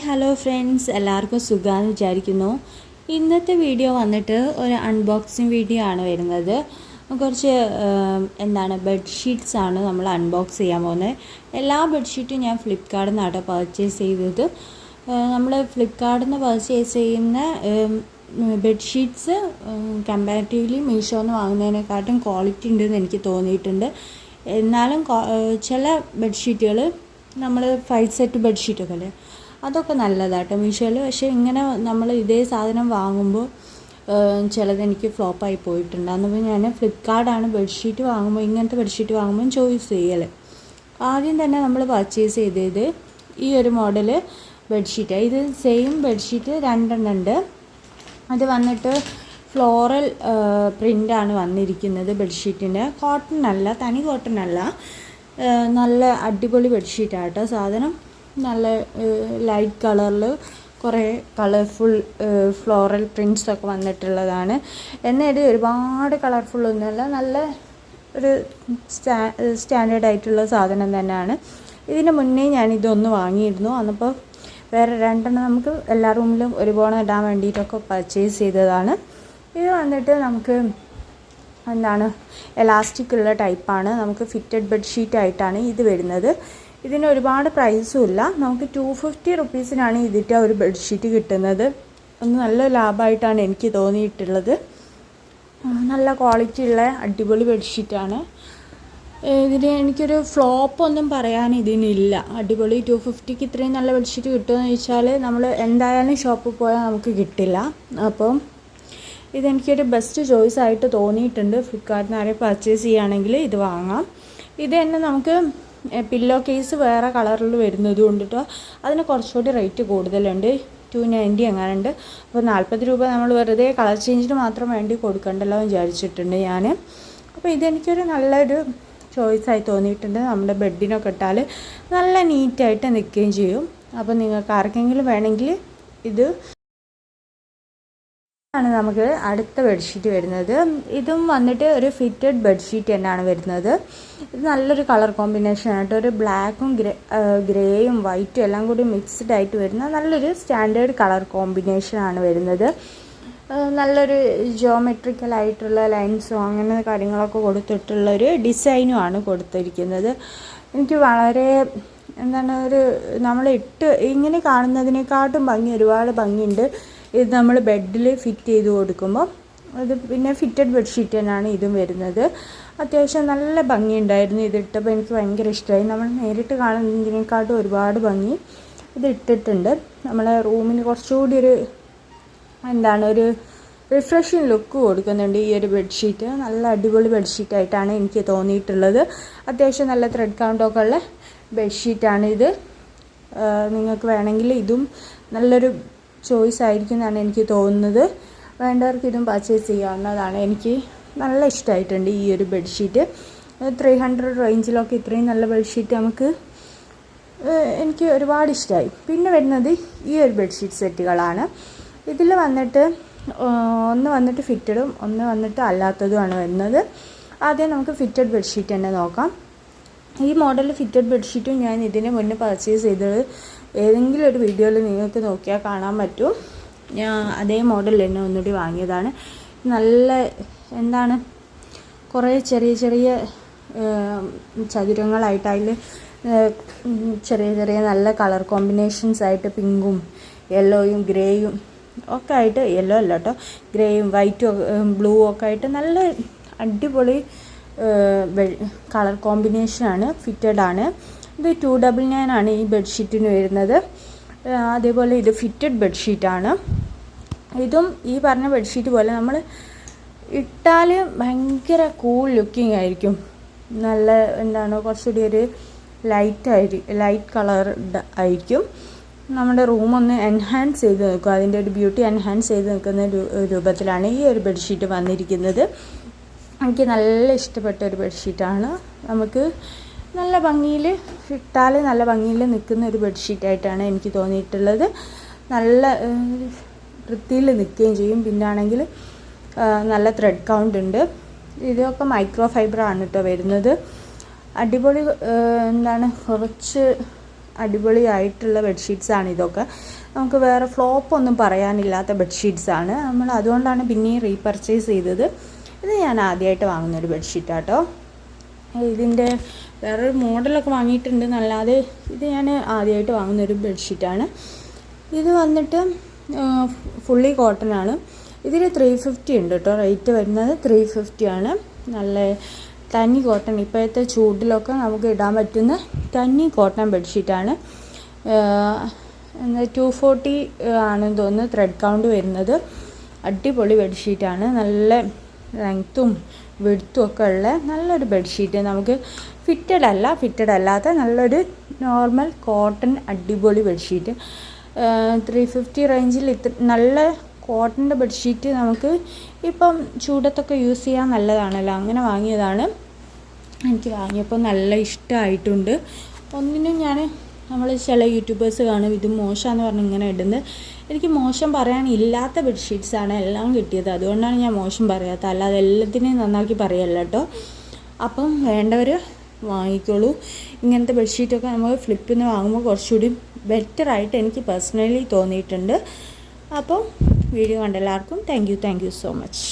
Hello friends, എല്ലാവർക്കും സുഖമാണെന്ന് വിചാരിക്കുന്നു. ഇന്നത്തെ വീഡിയോ വന്നിട്ട് ഒരു അൺബോക്സിങ് വീഡിയോ ആണ് വരുന്നത്. കുറച്ച് ബെഡ്ഷീറ്റ്സ് ആണ് നമ്മൾ അൺബോക്സ് ചെയ്യാൻ പോകുന്നത്. എല്ലാ ബെഡ്ഷീറ്റും ഞാൻ ഫ്ലിപ്കാർട്ടിൽ നിന്നാണ് പർച്ചേസ് ചെയ്തത്. നമ്മൾ ഫ്ലിപ്കാർട്ടിൽ നിന്ന് പർച്ചേസ് ചെയ്യുന്ന ബെഡ്ഷീറ്റ്സ് കമ്പാരിറ്റീവ്ലി മീഷോന്ന് വാങ്ങുന്നതിനെക്കാട്ടും ക്വാളിറ്റി ഉണ്ടെന്ന് എനിക്ക് തോന്നിയിട്ടുണ്ട്. എന്നാലും ചില ബെഡ്ഷീറ്റുകൾ നമ്മൾ 5 സെറ്റ് ബെഡ്ഷീറ്റൊക്കെ അല്ലേ, അതൊക്കെ നല്ലതാട്ടോ മീഷോയിൽ. പക്ഷേ ഇങ്ങനെ നമ്മൾ ഇതേ സാധനം വാങ്ങുമ്പോൾ ചിലതെനിക്ക് ഫ്ലോപ്പായി പോയിട്ടുണ്ട്. അന്നപ്പോൾ ഞാൻ ഫ്ലിപ്കാർട്ടാണ് ബെഡ്ഷീറ്റ് വാങ്ങുമ്പോൾ, ഇങ്ങനത്തെ ബെഡ്ഷീറ്റ് വാങ്ങുമ്പോൾ ചോയ്സ് ചെയ്യൽ. ആദ്യം തന്നെ നമ്മൾ പർച്ചേസ് ചെയ്തത് ഈ ഒരു മോഡൽ ബെഡ്ഷീറ്റാണ്. ഇത് സെയിം ബെഡ്ഷീറ്റ് 2 എണ്ണം ഉണ്ട്. അത് വന്നിട്ട് ഫ്ലോറൽ പ്രിൻ്റാണ് വന്നിരിക്കുന്നത് ബെഡ്ഷീറ്റിൻ്റെ. കോട്ടൺ അല്ല, തനി കോട്ടൺ അല്ല, നല്ല അടിപൊളി ബെഡ്ഷീറ്റാട്ടോ സാധനം. നല്ല ലൈറ്റ് കളറിൽ കുറേ കളർഫുൾ ഫ്ലോറൽ പ്രിൻറ്റ്സൊക്കെ വന്നിട്ടുള്ളതാണ്. എന്നാൽ ഒരുപാട് കളർഫുള്ളൊന്നുമല്ല, നല്ല ഒരു സ്റ്റാൻഡേർഡ് ആയിട്ടുള്ള സാധനം തന്നെയാണ്. ഇതിന് മുന്നേ ഞാനിതൊന്ന് വാങ്ങിയിരുന്നു. അന്നപ്പോൾ വേറെ 2 എണ്ണം നമുക്ക് എല്ലാ റൂമിലും ഒരുപോലെ ഇടാൻ വേണ്ടിയിട്ടൊക്കെ പർച്ചേസ് ചെയ്തതാണ്. ഇത് വന്നിട്ട് നമുക്ക് എലാസ്റ്റിക് ഉള്ള ടൈപ്പാണ്. നമുക്ക് ഫിറ്റഡ് ബെഡ്ഷീറ്റ് ആയിട്ടാണ് ഇത് വരുന്നത്. ഇതിന് ഒരുപാട് പ്രൈസും ഇല്ല. നമുക്ക് 250 റുപ്പീസിനാണ് ഇതിൻ്റെ ഒരു ബെഡ്ഷീറ്റ് കിട്ടുന്നത്. ഒന്ന് നല്ല ലാഭമായിട്ടാണ് എനിക്ക് തോന്നിയിട്ടുള്ളത്. നല്ല ക്വാളിറ്റി ഉള്ള അടിപൊളി ബെഡ്ഷീറ്റാണ്. ഇതിന് എനിക്കൊരു ഫ്ലോപ്പൊന്നും പറയാൻ ഇതിനില്ല. അടിപൊളി 250ക്ക് ഇത്രയും നല്ല ബെഡ്ഷീറ്റ് കിട്ടുമെന്ന് ചോദിച്ചാൽ നമ്മൾ എന്തായാലും ഷോപ്പിൽ പോയാൽ നമുക്ക് കിട്ടില്ല. അപ്പം ഇതെനിക്കൊരു ബെസ്റ്റ് ചോയ്സ് ആയിട്ട് തോന്നിയിട്ടുണ്ട്. ഫ്ലിപ്കാർട്ടിൽ നിന്ന് ആരെയും പർച്ചേസ് ചെയ്യുകയാണെങ്കിൽ ഇത് വാങ്ങാം. ഇത് തന്നെ നമുക്ക് പില്ലോ കേസ് വേറെ കളറിൽ വരുന്നത് കൊണ്ടിട്ടോ അതിന് കുറച്ചുകൂടി റേറ്റ് കൂടുതലുണ്ട്. 290 എങ്ങാനുണ്ട്. അപ്പോൾ 40 രൂപ നമ്മൾ വെറുതെ കളർ ചേഞ്ചിന് മാത്രം വേണ്ടി കൊടുക്കണ്ടല്ലോ എന്ന് വിചാരിച്ചിട്ടുണ്ട് ഞാൻ. അപ്പോൾ ഇതെനിക്കൊരു നല്ലൊരു ചോയ്സായി തോന്നിയിട്ടുണ്ട്. നമ്മുടെ ബെഡിനൊക്കെ ഇട്ടാൽ നല്ല നീറ്റായിട്ട് നിൽക്കുകയും ചെയ്യും. അപ്പോൾ നിങ്ങൾക്ക് ആർക്കെങ്കിലും വേണമെങ്കിൽ ഇത് ആണ്. നമുക്ക് അടുത്ത ബെഡ്ഷീറ്റ് വരുന്നത്. ഇതും വന്നിട്ട് ഒരു ഫിറ്റഡ് ബെഡ്ഷീറ്റ് തന്നെയാണ് വരുന്നത്. ഇത് നല്ലൊരു കളർ കോമ്പിനേഷൻ ആയിട്ട് ഒരു ബ്ലാക്കും ഗ്രേയും വൈറ്റും എല്ലാം കൂടി മിക്സ്ഡ് ആയിട്ട് വരുന്ന നല്ലൊരു സ്റ്റാൻഡേർഡ് കളർ കോമ്പിനേഷനാണ് വരുന്നത്. നല്ലൊരു ജിയോമെട്രിക്കലായിട്ടുള്ള ലൈൻസും അങ്ങനെ കാര്യങ്ങളൊക്കെ കൊടുത്തിട്ടുള്ളൊരു ഡിസൈനുമാണ് കൊടുത്തിരിക്കുന്നത്. എനിക്ക് വളരെ ഒരു നമ്മൾ ഇങ്ങനെ കാണുന്നതിനെക്കാട്ടും ഒരുപാട് ഭംഗിയുണ്ട്. ഇത് നമ്മൾ ബെഡിൽ ഫിറ്റ് ചെയ്ത് കൊടുക്കുമ്പോൾ ഇത് പിന്നെ ഫിറ്റഡ് ബെഡ്ഷീറ്റ് തന്നെയാണ് ഇതും വരുന്നത്. അത്യാവശ്യം നല്ല ഭംഗിയുണ്ടായിരുന്നു. ഇതിട്ടപ്പോൾ എനിക്ക് ഭയങ്കര ഇഷ്ടമായി. നമ്മൾ നേരിട്ട് കാണുന്നതിനേക്കാട്ടും ഒരുപാട് ഭംഗി ഇത് ഇട്ടിട്ടുണ്ട്. നമ്മളെ റൂമിന് കുറച്ചുകൂടി ഒരു ഒരു റിഫ്രഷിങ് ലുക്ക് കൊടുക്കുന്നുണ്ട് ഈ ഒരു ബെഡ്ഷീറ്റ്. നല്ല അടിപൊളി ബെഡ്ഷീറ്റായിട്ടാണ് എനിക്ക് തോന്നിയിട്ടുള്ളത്. അത്യാവശ്യം നല്ല ത്രെഡ് കൗണ്ടൊക്കെ ഉള്ള ബെഡ്ഷീറ്റാണ് ഇത്. നിങ്ങൾക്ക് വേണമെങ്കിൽ ഇതും നല്ലൊരു ചോയ്സ് ആയിരിക്കും എന്നാണ് എനിക്ക് തോന്നുന്നത്. വേണ്ടവർക്ക് ഇതും പർച്ചേസ് ചെയ്യാവുന്നതാണ്. എനിക്ക് നല്ല ഇഷ്ടമായിട്ടുണ്ട് ഈ ഒരു ബെഡ്ഷീറ്റ്. 300 റേഞ്ചിലൊക്കെ ഇത്രയും നല്ല ബെഡ്ഷീറ്റ് എനിക്ക് ഒരുപാട് ഇഷ്ടമായി. പിന്നെ വരുന്നത് ഈ ഒരു ബെഡ്ഷീറ്റ് സെറ്റുകളാണ്. ഇതിൽ വന്നിട്ട് ഒന്ന് വന്നിട്ട് ഫിറ്റഡും ഒന്ന് വന്നിട്ട് അല്ലാത്തതുമാണ് വരുന്നത്. ആദ്യം നമുക്ക് ഫിറ്റഡ് ബെഡ്ഷീറ്റ് തന്നെ നോക്കാം. ഈ മോഡൽ ഫിറ്റഡ് ബെഡ്ഷീറ്റും ഞാൻ ഇതിന് മുന്നേ പർച്ചേസ് ചെയ്തത് ഏതെങ്കിലും ഒരു വീഡിയോയിൽ നിങ്ങൾക്ക് നോക്കിയാൽ കാണാൻ പറ്റും. ഞാൻ അതേ മോഡൽ തന്നെ ഒന്നുകൂടി വാങ്ങിയതാണ്. നല്ല കുറേ ചെറിയ ചെറിയ ചതുരങ്ങളായിട്ട് അതിൽ ചെറിയ ചെറിയ നല്ല കളർ കോമ്പിനേഷൻസ് ആയിട്ട് പിങ്കും യെല്ലോയും ഗ്രേയും ഒക്കെ ആയിട്ട്, യെല്ലോ അല്ല കേട്ടോ, ഗ്രേയും വൈറ്റും ബ്ലൂ ഒക്കെ ആയിട്ട് നല്ല അടിപൊളി കളർ കോമ്പിനേഷനാണ്. ഫിറ്റഡാണ്. ഇത് 299 ആണ് ഈ ബെഡ്ഷീറ്റിന് വരുന്നത്. അതേപോലെ ഇത് ഫിറ്റഡ് ബെഡ്ഷീറ്റാണ്. ഇതും ഈ പറഞ്ഞ ബെഡ്ഷീറ്റ് പോലെ നമ്മൾ ഇട്ടാൽ ഭയങ്കര കൂൾ ലുക്കിംഗ് ആയിരിക്കും. നല്ല കുറച്ചുകൂടി ഒരു ലൈറ്റ് കളർ ആയിരിക്കും. നമ്മുടെ റൂമൊന്ന് എൻഹാൻസ് ചെയ്ത് നിൽക്കും. അതിൻ്റെ ഒരു ബ്യൂട്ടി എൻഹാൻസ് ചെയ്ത് നിൽക്കുന്ന രൂപത്തിലാണ് ഈ ഒരു ബെഡ്ഷീറ്റ് വന്നിരിക്കുന്നത്. എനിക്ക് നല്ല ഇഷ്ടപ്പെട്ട ഒരു ബെഡ്ഷീറ്റാണ്. നമുക്ക് നല്ല ഭംഗിയിൽ ഇട്ടാൽ നല്ല ഭംഗിയിൽ നിൽക്കുന്ന ഒരു ബെഡ്ഷീറ്റായിട്ടാണ് എനിക്ക് തോന്നിയിട്ടുള്ളത്. നല്ല വൃത്തിയിൽ നിൽക്കുകയും ചെയ്യും. പിന്നാണെങ്കിൽ നല്ല ത്രെഡ് കൗണ്ട് ഉണ്ട്. ഇതൊക്കെ മൈക്രോ ഫൈബറാണ് കേട്ടോ വരുന്നത്. അടിപൊളി കുറച്ച് അടിപൊളിയായിട്ടുള്ള ബെഡ്ഷീറ്റ്സാണ് ഇതൊക്കെ. നമുക്ക് വേറെ ഫ്ലോപ്പൊന്നും പറയാനില്ലാത്ത ബെഡ്ഷീറ്റ്സാണ്. നമ്മൾ അതുകൊണ്ടാണ് പിന്നെയും റീപർച്ചേസ് ചെയ്തത്. ഇത് ഞാൻ ആദ്യമായിട്ട് വാങ്ങുന്നൊരു ബെഡ്ഷീറ്റാട്ടോ. ഇതിൻ്റെ വേറൊരു മോഡലൊക്കെ വാങ്ങിയിട്ടുണ്ട് എന്നല്ലാതെ ഇത് ഞാൻ ആദ്യമായിട്ട് വാങ്ങുന്നൊരു ബെഡ്ഷീറ്റാണ്. ഇത് വന്നിട്ട് ഫുള്ളി കോട്ടൺ ആണ്. ഇതിൽ 350 ഉണ്ട് കേട്ടോ. റേറ്റ് വരുന്നത് 350 ആണ്. നല്ല തനി കോട്ടൺ, ഇപ്പോഴത്തെ ചൂടിലൊക്കെ നമുക്ക് ഇടാൻ പറ്റുന്ന തനി കോട്ടൺ ബെഡ്ഷീറ്റാണ്. 240 ആണെന്ന് തോന്നുന്നു ത്രെഡ് കൗണ്ട് വരുന്നത്. അടിപൊളി ബെഡ്ഷീറ്റാണ്. നല്ല ലെങ്ത്തും വിഡ്ത്തും ഒക്കെ ഉള്ള നല്ലൊരു ബെഡ്ഷീറ്റ്. നമുക്ക് ഫിറ്റഡ് അല്ലാത്ത നല്ലൊരു നോർമൽ കോട്ടൺ അടിപൊളി ബെഡ്ഷീറ്റ്. 350 റേഞ്ചിൽ നല്ല കോട്ടൻ്റെ ബെഡ്ഷീറ്റ് നമുക്ക് ഇപ്പം ചൂടത്തൊക്കെ യൂസ് ചെയ്യാൻ നല്ലതാണല്ലോ. അങ്ങനെ വാങ്ങിയതാണ്. എനിക്ക് വാങ്ങിയപ്പോൾ നല്ല ഇഷ്ടമായിട്ടുണ്ട്. ഒന്നിനും നമ്മൾ ചില യൂട്യൂബേഴ്സ് കാണും ഇത് മോശമാണെന്ന് പറഞ്ഞ് ഇങ്ങനെ ഇടുന്നത്. എനിക്ക് മോശം പറയാനില്ലാത്ത ബെഡ്ഷീറ്റ്സാണ് എല്ലാം കിട്ടിയത്. അതുകൊണ്ടാണ് ഞാൻ മോശം പറയാത്തത്, അല്ലാതെ എല്ലാത്തിനെയും നന്നാക്കി പറയല്ല കേട്ടോ. അപ്പം വേണ്ടവർ വാങ്ങിക്കോളൂ. ഇങ്ങനത്തെ ബെഡ്ഷീറ്റൊക്കെ നമ്മൾ ഫ്ലിപ്പിൽ നിന്ന് വാങ്ങുമ്പോൾ കുറച്ചുകൂടി ബെറ്ററായിട്ട് എനിക്ക് പേഴ്സണലി തോന്നിയിട്ടുണ്ട്. അപ്പോൾ വീഡിയോ കണ്ട എല്ലാവർക്കും താങ്ക് യു സോ മച്ച്.